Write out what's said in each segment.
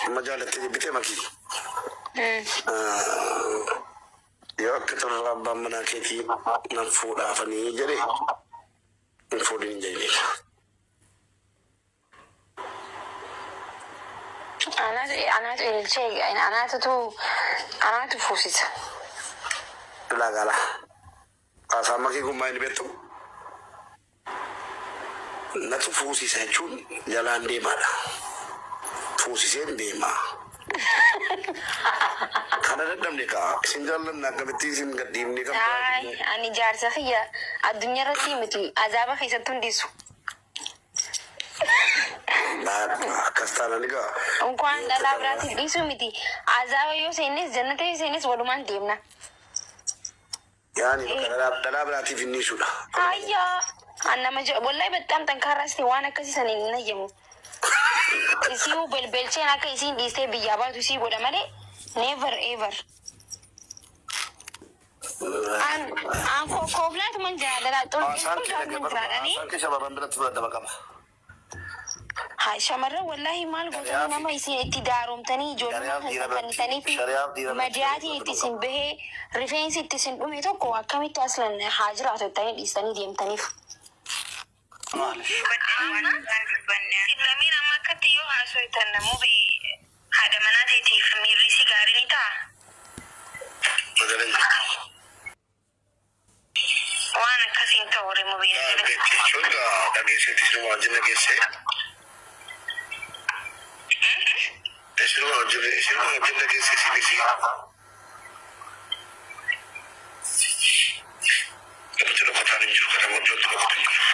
مجالة بيتي مكي يا كتر رب منا كتي نفود أفني جري نفودين جري أنا الشيء يعني أنا تفوسيس لا قالا أسامة كي كمين بيتو نتفوسيس هجون جلان دي مالا فوسيسين دي ما أنا ندم نيكا سنجال نكبتي سن قديم نيكا هاي أنا جالسة هي الدنيا رتيمتي عذابها خيستون ديسو لا كستانا نيكا وكان دلا براتي ديسو متي عذاب يو سينس جنة يو سينس ولمان ديمنا يعني دلا براتي في النيسولا هيا أنا ما والله بتأم تنكرستي وأنا كسي سنين نجمو isiu belbelcheen akka isiin dhiistee biyyaa baatu isii godha malee never ever an kooflaatu man jaalala haa shamarran wallaahi maal gootanii nama isin itti daaromtanii ijoollee kannitanii fi madiyaatiin itti isin bahee rifeensi itti isin dhume tokko akkamitti aslan haa jiraatu jettanii dhiistanii deemtaniif. Silamiin amma akkatti yoo haasoftan namuu haadha manaatiitiif miirri si gaarii ni ta'a. Waan akkasiin ta'u rimu beeksisa. Jechuudha dhageesseetis nu wajjin dhageessee. Isin wajjin dhageessee sinisii. Namatti dhokataan hin jiru kana wajjin dhokataan hin jiru.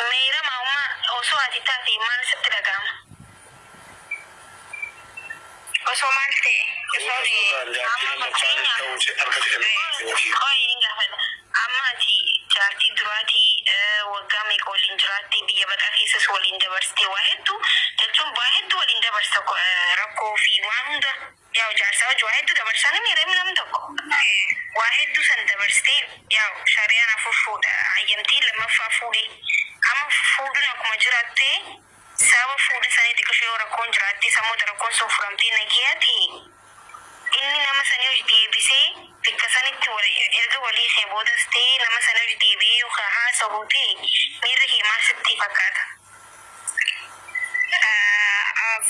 Meera maa'ummaa osoo ati taate maal sitti dhaga'ama? Osoo maal ta'e? Amma ati jaartii duraatii waggaa meeqa waliin jiraatti biyya badhaa keessas waliin dabarsite waa hedduu jechuun waa hedduu waliin dabarsa rakkoo fi waan hunda yaa'u jaarsaa wajji waa hedduu dabarsaa ni miidhame namni tokko waa hedduu san dabarsitee yaa'u shari'aan afur fuudha ayyamtii lammaffaa fuudhee amma fuudhuun akkuma jiraattee sababa fuudha saniitti qishee rakkoon jiraattee sammuuta rakkoon sun furamtee nagiyaati inni nama sanii hojii deebisee bakka sanitti erga walii kee boodas ta'ee nama sanii hojii deebi'ee yookaan haasa'uu ta'e miirri kee maal sitti fakkaata?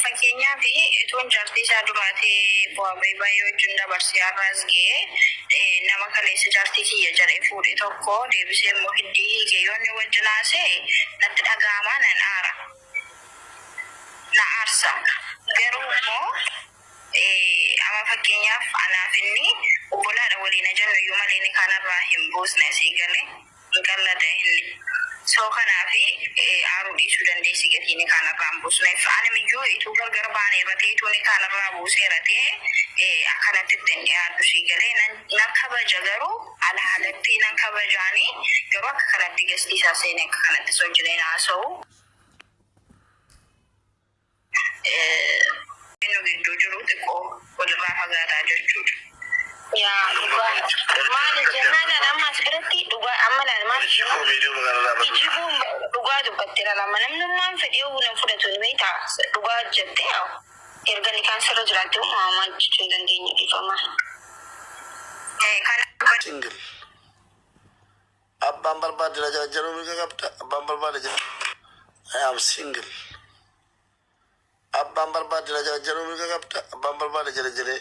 Fakkeenyaaf ituun jaartii isaa duraatee bu'aa bahii baay'ee wajjin dabarsee har'aas ga'ee nama kaleessa jaartii kiyya jaree fuudhe tokko deebisee immoo hiddii hiikee yoo inni wajjin haasa'e natti dhaga'amaa nan aara. Na aarsa. Garuu immoo amma fakkeenyaaf anaaf inni obbolaadha waliin ajannu iyyuu malee inni kanarraa hin buusne asii galee hin qallada inni. Soo kanaafi aaruu dhiisuu dandeessi gatii inni kanarraa hin buusneef anamiyyuu ituu gargar baane irratee ituu inni kanarraa buusee irratee akkanatti ittiin dhiyaaddu sii galee nan kabaja garuu ala haalatti nan kabajaanii garuu akka kanatti gastiisaa seenee akka kanatti socho'ee haasa'u. Inni gidduu jiru xiqqoo walirraa fagaataa jechuudha. Maali jennaan ammas biratti dhugaa amma laal maali ijibuun dhugaa dubbattee lama namnummaan fedhee nan fudhatu ni beektaa dhugaa jettee erga ni kaansarra jiraattee uumamaa jechuu hin dandeenye dhiifama. Single. Abbaan barbaade na jarjaruu mirga qabda abbaan barbaade jira. I am single. Abbaan barbaade na jarjaruu mirga qabda abbaan barbaade jira jiree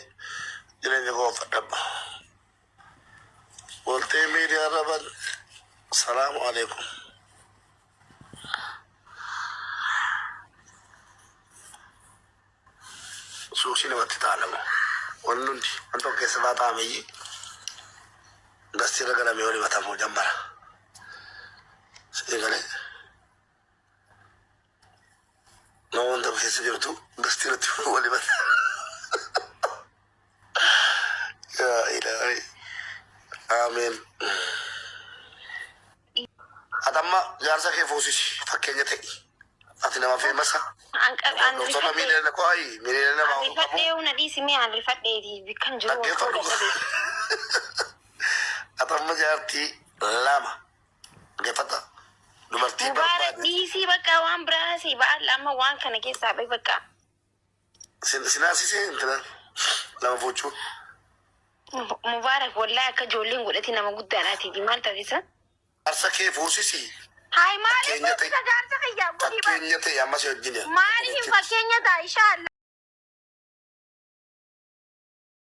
jireenya koo fadhaba. Waltee miidiyaa raban salaamu alaikum. Suuqii namatti taalamu. Wanni hundi wanta of keessa baataamee gastiirra galamee olii matamuu jambara. Sidii galee nama wanta of keessa jirtu gastiirratti olii mataa. Ya ilahi. Amin. Atamma jaarsa kee fuusisi fakkeenya ta'e. Ati nama feemasa. Doktora miidhagina koo ayi miidhagina nama qabu. Rifadhee una dhiisimee aan rifadheeti kan jiru wantoota dhabe. Atamma jaartii lama geeffata. dubartii Mubaarak barbaade. dhiisii bakka waan biraa si ba'al amma waan kana keessaa bahi bakka. Sinaasisee intalaan lama fuuchuu. Mubaarak wallahi akka ijoolleen godhati nama guddaadhaati maal taasisa? Arsa kee fuusisi. Hai maaliif fuusisa jaarsa kiyyaa gudii fakkeenya ta'e ammas wajjin. maaliif fakkeenya ta'a inshallah.